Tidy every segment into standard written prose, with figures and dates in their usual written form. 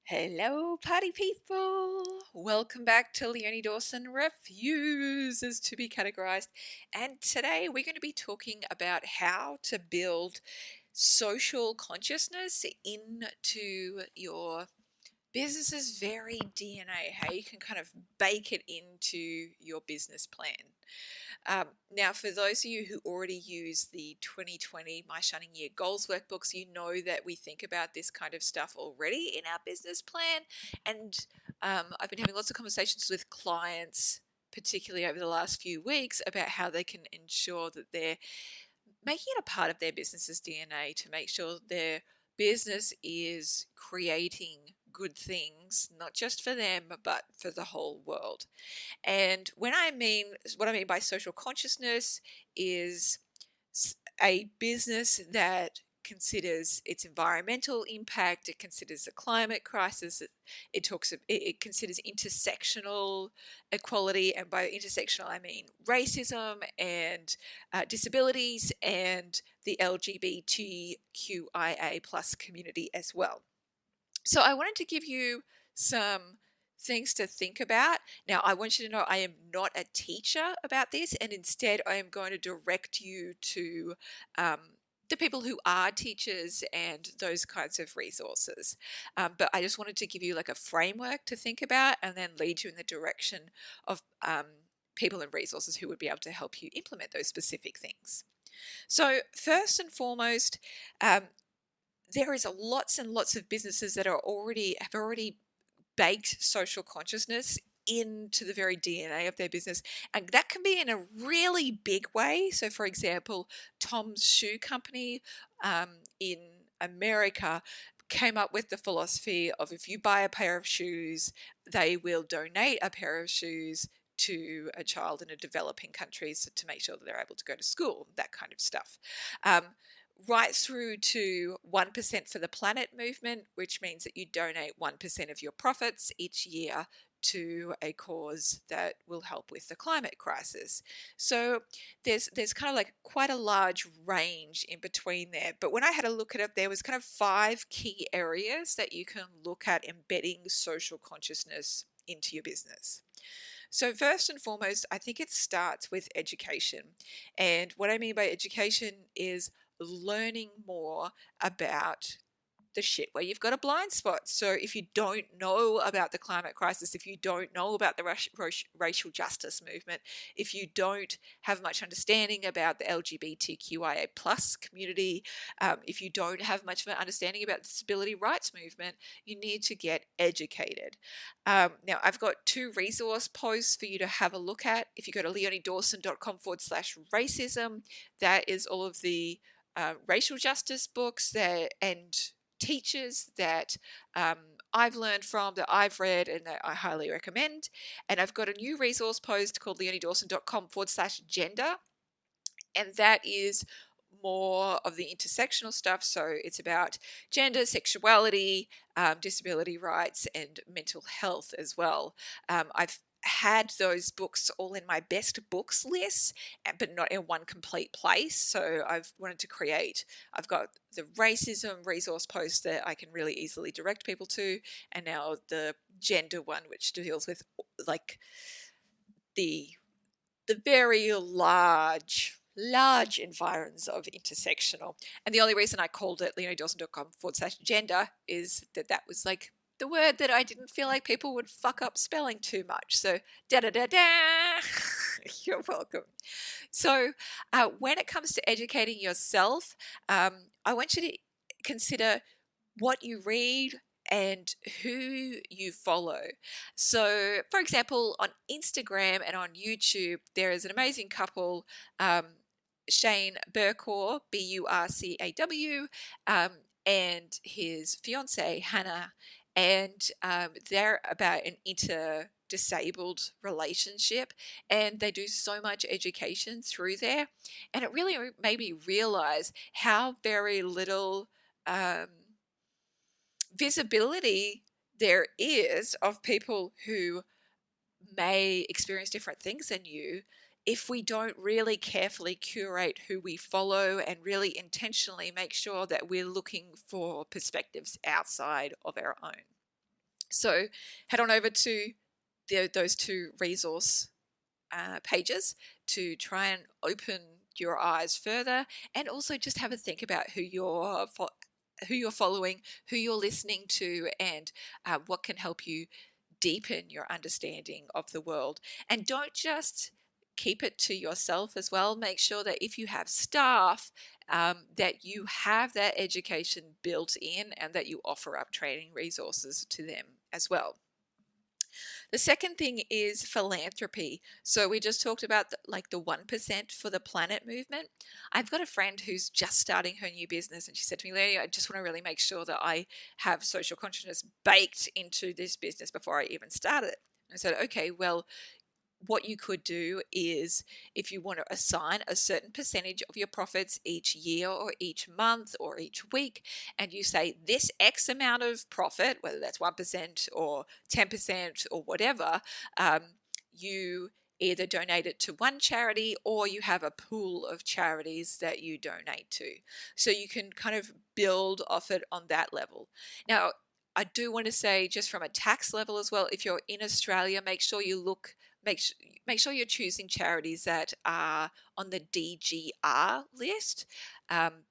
Hello, party people. Welcome back to Leonie Dawson Refuses to be Categorized. And today we're going to be talking about how to build social consciousness into your business's very DNA, how you can kind of bake it into your business plan. Now, for those of you who already use the 2020 My Shining Year Goals workbooks, you know that we think about this kind of stuff already in our business plan. And I've been having lots of conversations with clients, particularly over the last few weeks, about how they can ensure that they're making it a part of their business's DNA to make sure their business is creating good things, not just for them, but for the whole world. And what I mean by social consciousness is a business that considers its environmental impact, it considers the climate crisis, it considers intersectional equality, and by intersectional I mean racism and disabilities and the LGBTQIA plus community as well. So I wanted to give you some things to think about. Now, I want you to know I am not a teacher about this, and instead I am going to direct you to the people who are teachers and those kinds of resources. But I just wanted to give you like a framework to think about and then lead you in the direction of people and resources who would be able to help you implement those specific things. So first and foremost, there is lots and lots of businesses that have already baked social consciousness into the very DNA of their business, and that can be in a really big way. So, for example, Tom's Shoe Company in America came up with the philosophy of if you buy a pair of shoes, they will donate a pair of shoes to a child in a developing country to make sure that they're able to go to school, that kind of stuff. Right through to 1% for the Planet movement, which means that you donate 1% of your profits each year to a cause that will help with the climate crisis. So there's kind of like quite a large range in between there. But when I had a look at it, there was kind of 5 key areas that you can look at embedding social consciousness into your business. So first and foremost, I think it starts with education. And what I mean by education is learning more about the shit where you've got a blind spot. So if you don't know about the climate crisis, if you don't know about the racial justice movement, if you don't have much understanding about the LGBTQIA plus community, if you don't have much of an understanding about the disability rights movement, you need to get educated. Now, I've got 2 resource posts for you to have a look at. If you go to leoniedawson.com/racism, that is all of the racial justice books and teachers that I've learned from, that I've read, and that I highly recommend. And I've got a new resource post called leoniedawson.com/gender, and that is more of the intersectional stuff. So it's about gender, sexuality, disability rights, and mental health as well. I've had those books all in my best books list, but not in one complete place. So I've got the racism resource post that I can really easily direct people to, and now the gender one, which deals with like the very large environs of intersectional. And the only reason I called it leoniedawson.com/gender is that was like the word that I didn't feel like people would fuck up spelling too much. So da-da-da-da. You're welcome. So when it comes to educating yourself, I want you to consider what you read and who you follow. So, for example, on Instagram and on YouTube, there is an amazing couple, Shane Burcaw, Burcaw, and his fiancee, Hannah, and they're about an inter-disabled relationship, and they do so much education through there, and it really made me realize how very little visibility there is of people who may experience different things than you if we don't really carefully curate who we follow and really intentionally make sure that we're looking for perspectives outside of our own. So head on over to those two resource pages to try and open your eyes further, and also just have a think about who you're following, who you're listening to, and what can help you deepen your understanding of the world. And don't just keep it to yourself as well. Make sure that if you have staff, that you have that education built in and that you offer up training resources to them as well. The second thing is philanthropy. So we just talked about the 1% for the planet movement. I've got a friend who's just starting her new business, and she said to me, Lady, I just want to really make sure that I have social consciousness baked into this business before I even start it. I said, okay, well, what you could do is, if you want to assign a certain percentage of your profits each year or each month or each week, and you say this X amount of profit, whether that's 1% or 10% or whatever, you either donate it to one charity or you have a pool of charities that you donate to. So you can kind of build off it on that level. Now, I do want to say, just from a tax level as well, if you're in Australia, make sure you're choosing charities that are on the DGR list,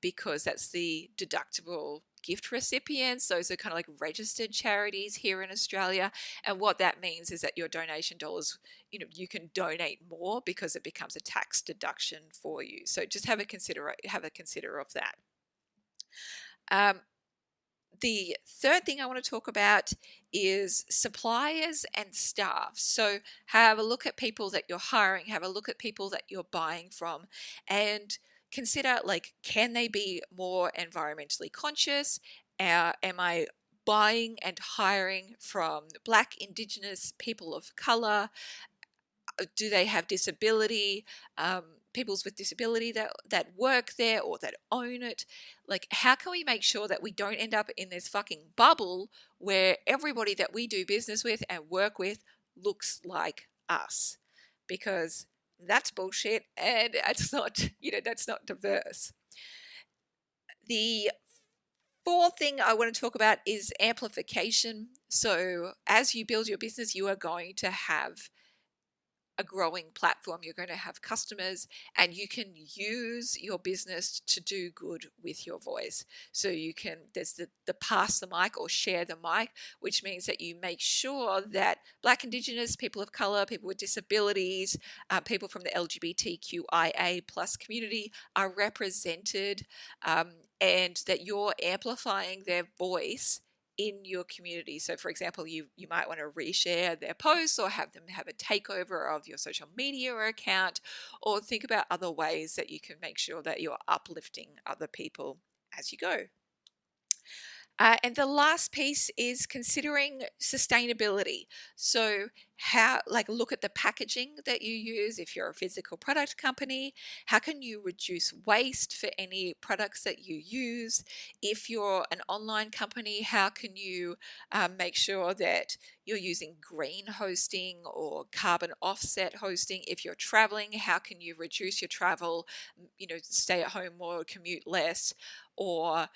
because that's the deductible gift recipients. Those are kind of like registered charities here in Australia. And what that means is that your donation dollars, you can donate more because it becomes a tax deduction for you. So just have a consider of that. The third thing I want to talk about is suppliers and staff. So have a look at people that you're hiring, have a look at people that you're buying from, and consider, can they be more environmentally conscious? Am I buying and hiring from Black, Indigenous, people of color? Do they have disability? Peoples with disability that work there or that own it? How can we make sure that we don't end up in this fucking bubble where everybody that we do business with and work with looks like us? Because that's bullshit, and that's not diverse. The fourth thing I want to talk about is amplification. So as you build your business, you are going to have a growing platform. You're going to have customers, and you can use your business to do good with your voice. So there's the pass the mic or share the mic, which means that you make sure that Black, Indigenous, people of color, people with disabilities, people from the LGBTQIA plus community are represented, and that you're amplifying their voice in your community. So for example, you might want to reshare their posts or have them have a takeover of your social media account, or think about other ways that you can make sure that you're uplifting other people as you go. And the last piece is considering sustainability. So look at the packaging that you use. If you're a physical product company, how can you reduce waste for any products that you use? If you're an online company, how can you make sure that you're using green hosting or carbon offset hosting? If you're traveling, how can you reduce your travel, stay at home more, commute less, or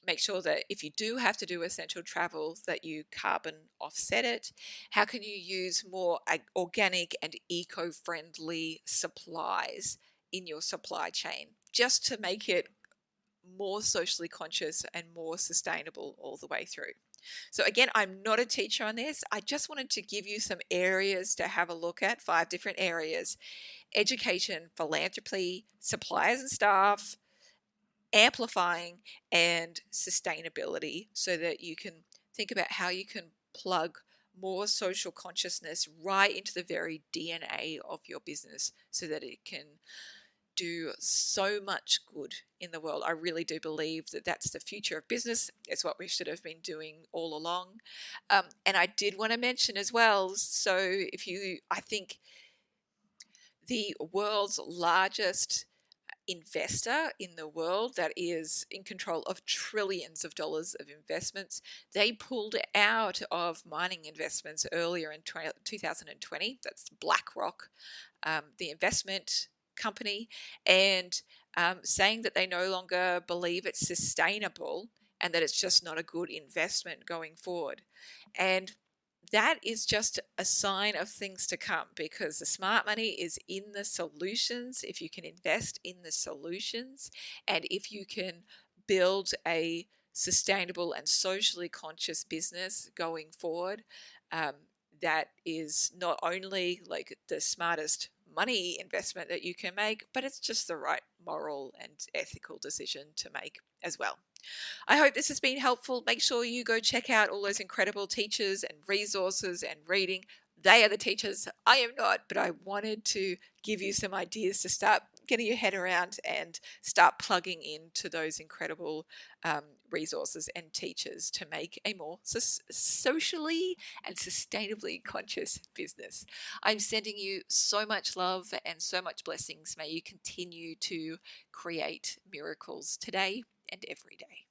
make sure that if you do have to do essential travel, that you carbon offset it? How can you use more organic and eco-friendly supplies in your supply chain, just to make it more socially conscious and more sustainable all the way through? So again, I'm not a teacher on this. I just wanted to give you some areas to have a look at, 5 different areas: education, philanthropy, suppliers and staff, amplifying, and sustainability, so that you can think about how you can plug more social consciousness right into the very DNA of your business so that it can do so much good in the world. I really do believe that that's the future of business. It's what we should have been doing all along. And I did want to mention as well, so I think the world's largest investor in the world that is in control of trillions of dollars of investments, they pulled out of mining investments earlier in 2020. That's BlackRock. the investment company, and saying that they no longer believe it's sustainable and that it's just not a good investment going forward. And that is just a sign of things to come, because the smart money is in the solutions. If you can invest in the solutions, and if you can build a sustainable and socially conscious business going forward, um, that is not only like the smartest money investment that you can make, but it's just the right moral and ethical decision to make as well. I hope this has been helpful. Make sure you go check out all those incredible teachers and resources and reading. They are the teachers. I am not, but I wanted to give you some ideas to start getting your head around and start plugging into those incredible resources and teachers to make a more socially and sustainably conscious business. I'm sending you so much love and so much blessings. May you continue to create miracles today and every day.